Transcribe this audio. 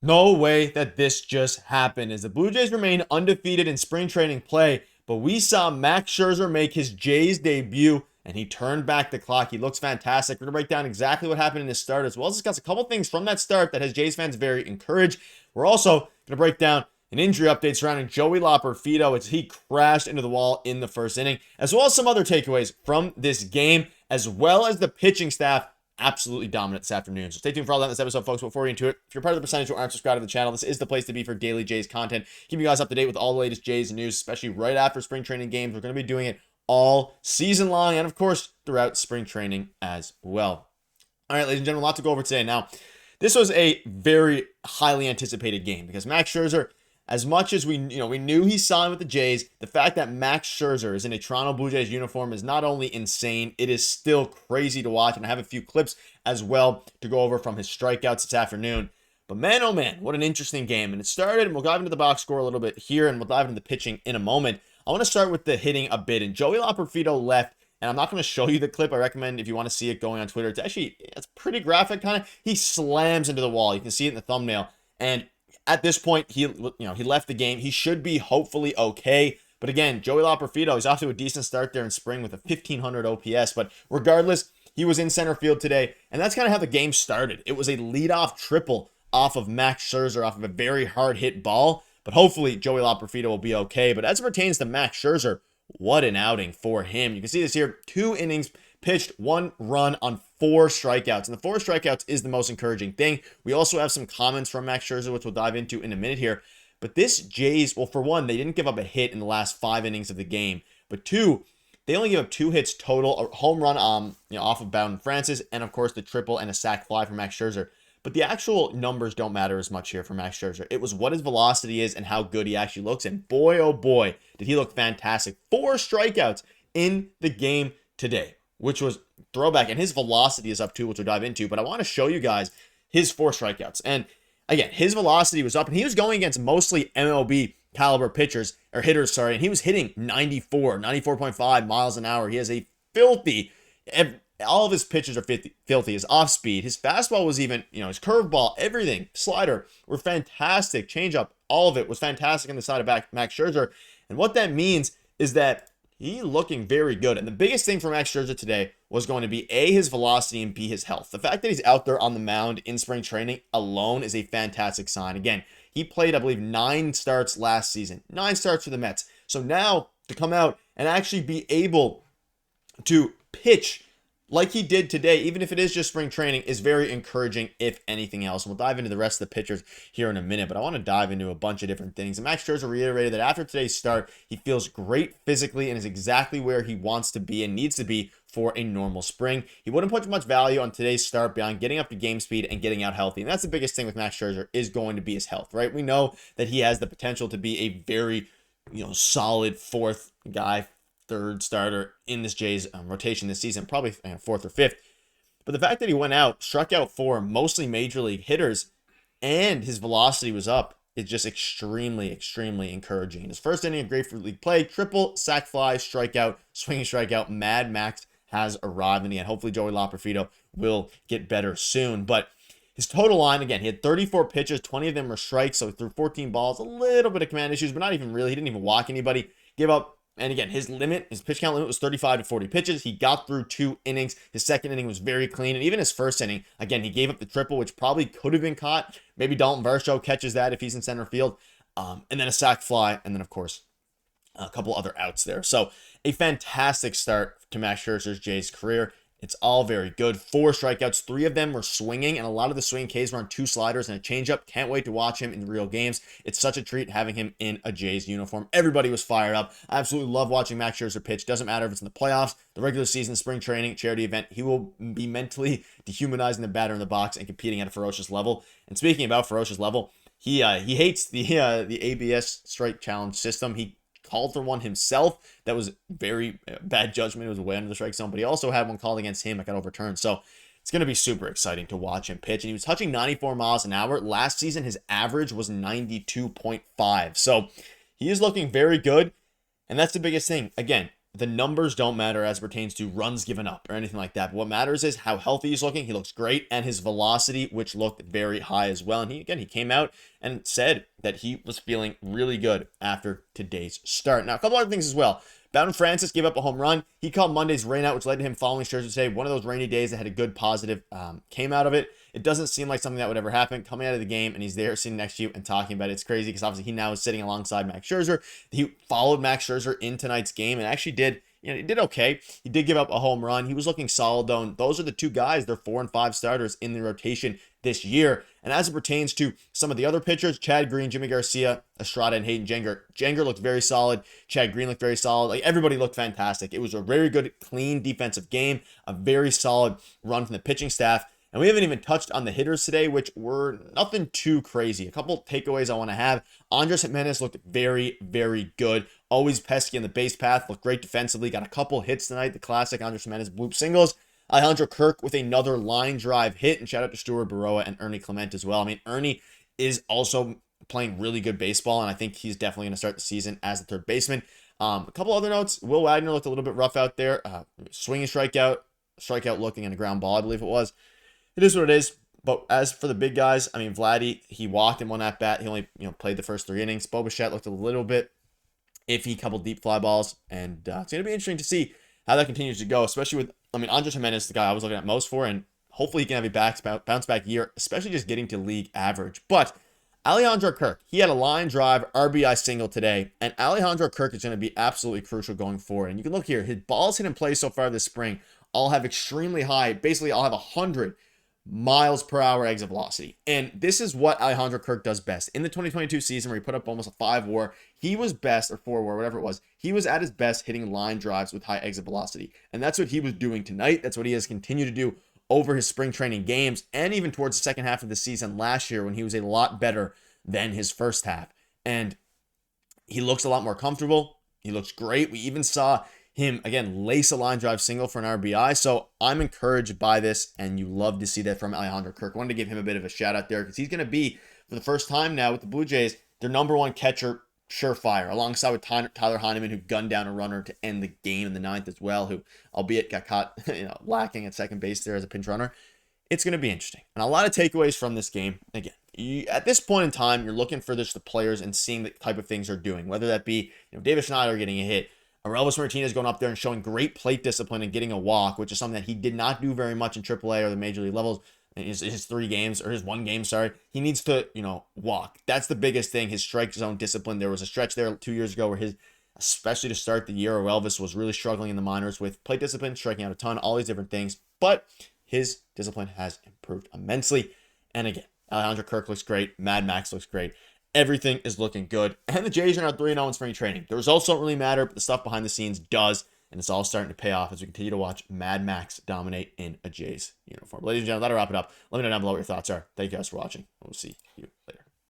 No way that this just happened, as the Blue Jays remain undefeated in spring training play, but we saw Max Scherzer make his Jays debut, and he turned back the clock. He looks fantastic. We're going to break down exactly what happened in his start, as well as discuss a couple things from that start that has Jays fans very encouraged. We're also going to break down an injury update surrounding Joey Loperfido as he crashed into the wall in the first inning, as well as some other takeaways from this game, as well as the pitching staff absolutely dominant this afternoon. So stay tuned for all that in this episode, folks. Before we get into it, if you're part of the percentage who aren't subscribed to the channel, this is the place to be for daily Jays content. Keeping you guys up to date with all the latest Jays news, especially right after spring training games. We're going to be doing it all season long and, of course, throughout spring training as well. All right, ladies and gentlemen, a lot to go over today. Now, this was a very highly anticipated game because Max Scherzer, as much as we knew he signed with the Jays, the fact that Max Scherzer is in a Toronto Blue Jays uniform is not only insane, it is still crazy to watch. And I have a few clips as well to go over from his strikeouts this afternoon. But man, oh man, what an interesting game. And it started, and we'll dive into the box score a little bit here, and we'll dive into the pitching in a moment. I want to start with the hitting a bit. And Joey Loperfido left, and I'm not going to show you the clip. I recommend if you want to see it going on Twitter. It's pretty graphic, kind of. He slams into the wall. You can see it in the thumbnail. And at this point, he left the game. He should be hopefully okay. But again, Joey Loperfido, he's off to a decent start there in spring with a 1,500 OPS. But regardless, he was in center field today, and that's kind of how the game started. It was a leadoff triple off of Max Scherzer, off of a very hard hit ball. But hopefully, Joey Loperfido will be okay. But as it pertains to Max Scherzer, what an outing for him. You can see this here, 2 innings pitched, 1 run on 4 strikeouts. And the 4 strikeouts is the most encouraging thing. We also have some comments from Max Scherzer, which we'll dive into in a minute here. But this Jays, well, for one, they didn't give up a hit in the last 5 innings of the game. But 2, they only gave up 2 hits total, a home run off of Bowden Francis, and of course the triple and a sac fly from Max Scherzer. But the actual numbers don't matter as much here for Max Scherzer. It was what his velocity is and how good he actually looks. And boy, oh boy, did he look fantastic. 4 strikeouts in the game today, which was throwback. And his velocity is up too, which we'll dive into. But I want to show you guys his 4 strikeouts. And again, his velocity was up, and he was going against mostly MLB caliber pitchers, or hitters, sorry. And he was hitting 94.5 miles an hour. He has a filthy, all of his pitches are filthy. His off speed, his fastball was even, his curveball, everything, slider were fantastic. Changeup, all of it was fantastic on the side of Max Scherzer. And what that means is that he's looking very good. And the biggest thing for Max Scherzer today was going to be A, his velocity, and B, his health. The fact that he's out there on the mound in spring training alone is a fantastic sign. Again, he played, I believe, 9 starts last season. 9 starts for the Mets. So now to come out and actually be able to pitch like he did today, even if it is just spring training, is very encouraging, if anything else. And we'll dive into the rest of the pitchers here in a minute, but I want to dive into a bunch of different things. And Max Scherzer reiterated that after today's start, he feels great physically and is exactly where he wants to be and needs to be for a normal spring. He wouldn't put much value on today's start beyond getting up to game speed and getting out healthy. And that's the biggest thing with Max Scherzer, is going to be his health, right? We know that he has the potential to be a very, solid 4th guy, 3rd starter in this Jays rotation this season, probably 4th or 5th. But the fact that he went out, struck out 4 mostly major league hitters, and his velocity was up, is just extremely, extremely encouraging. In his first inning of Grapefruit League play, triple, sac fly, strikeout, swinging strikeout, Mad Max has arrived, and hopefully Joey Loperfido will get better soon. But his total line, again, he had 34 pitches, 20 of them were strikes, so he threw 14 balls, a little bit of command issues, but not even really. He didn't even walk anybody, give up. And again, his pitch count limit was 35 to 40 pitches. He got through 2 innings. His second inning was very clean. And even his first inning, again, he gave up the triple, which probably could have been caught. Maybe Dalton Varsho catches that if he's in center field. And then a sac fly. And then, of course, a couple other outs there. So a fantastic start to Max Scherzer's Jays career. It's all very good. 4 strikeouts, 3 of them were swinging, and a lot of the swing Ks were on 2 sliders and a changeup. Can't wait to watch him in real games. It's such a treat having him in a Jays uniform. Everybody was fired up. I absolutely love watching Max Scherzer pitch. Doesn't matter if it's in the playoffs, the regular season, spring training, charity event. He will be mentally dehumanizing the batter in the box and competing at a ferocious level. And speaking about ferocious level, he hates the ABS strike challenge system. He called for one himself. That was very bad judgment. It was way under the strike zone, but he also had one called against him that got overturned. So it's going to be super exciting to watch him pitch. And he was touching 94 miles an hour. Last season, his average was 92.5. So he is looking very good. And that's the biggest thing. Again, the numbers don't matter as it pertains to runs given up or anything like that. But what matters is how healthy he's looking. He looks great, and his velocity, which looked very high as well. And he came out and said that he was feeling really good after today's start. Now, a couple other things as well. Bowden Francis gave up a home run. He called Monday's rainout, which led to him following Scherzer today. One of those rainy days that had a good positive came out of it. It doesn't seem like something that would ever happen coming out of the game, and he's there sitting next to you and talking about it. It's crazy because obviously he now is sitting alongside Max Scherzer. He followed Max Scherzer in tonight's game and actually did, he did okay. He did give up a home run. He was looking solid though. And those are the two guys. They're 4 and 5 starters in the rotation this year. And as it pertains to some of the other pitchers, Chad Green, Jimmy Garcia, Estrada, and Hayden Jenger. Jenger looked very solid. Chad Green looked very solid. Like, everybody looked fantastic. It was a very good, clean defensive game. A very solid run from the pitching staff. And we haven't even touched on the hitters today, which were nothing too crazy. A couple takeaways I want to have. Andres Gimenez looked very, very good. Always pesky in the base path. Looked great defensively. Got a couple hits tonight. The classic Andres Gimenez bloop singles. Alejandro Kirk with another line drive hit. And shout out to Stuart Baroa and Ernie Clement as well. I mean, Ernie is also playing really good baseball, and I think he's definitely going to start the season as the third baseman. A couple other notes. Will Wagner looked a little bit rough out there. Swinging strikeout looking, and a ground ball, I believe it was. It is what it is. But as for the big guys, I mean, Vladdy, he walked in one at bat. He only played the first 3 innings. Bichette looked a little bit iffy, couple deep fly balls, and it's going to be interesting to see how that continues to go, especially with, Andres Gimenez, the guy I was looking at most for, and hopefully he can have a bounce back year, especially just getting to league average. But Alejandro Kirk, he had a line drive RBI single today, and Alejandro Kirk is going to be absolutely crucial going forward. And you can look here, his balls hit in play so far this spring all have extremely high, basically all have 100 miles per hour exit velocity. And this is what Alejandro Kirk does best. In the 2022 season where he put up almost a 5 WAR, he was best, or 4 WAR, whatever it was, he was at his best hitting line drives with high exit velocity. And that's what he was doing tonight. That's what he has continued to do over his spring training games and even towards the second half of the season last year when he was a lot better than his first half. And he looks a lot more comfortable. He looks great. We even saw him, again, lace a line drive single for an RBI. So I'm encouraged by this, and you love to see that from Alejandro Kirk. I wanted to give him a bit of a shout out there because he's going to be, for the first time now with the Blue Jays, their number 1 catcher, surefire, alongside with Tyler Heineman, who gunned down a runner to end the game in the 9th as well, who, albeit got caught lacking at second base there as a pinch runner. It's going to be interesting. And a lot of takeaways from this game. Again, at this point in time, you're looking for just the players and seeing the type of things they're doing, whether that be David Schneider getting a hit, Elvis Martinez going up there and showing great plate discipline and getting a walk, which is something that he did not do very much in AAA or the major league levels in his 3 games, or his 1 game, sorry. He needs to, walk. That's the biggest thing, his strike zone discipline. There was a stretch there 2 years ago where especially to start the year, where Elvis was really struggling in the minors with plate discipline, striking out a ton, all these different things. But his discipline has improved immensely. And again, Alejandro Kirk looks great. Mad Max looks great. Everything is looking good. And the Jays are now 3-0 in spring training. The results don't really matter, but the stuff behind the scenes does. And it's all starting to pay off as we continue to watch Mad Max dominate in a Jays uniform. Ladies and gentlemen, that'll wrap it up. Let me know down below what your thoughts are. Thank you guys for watching. We'll see you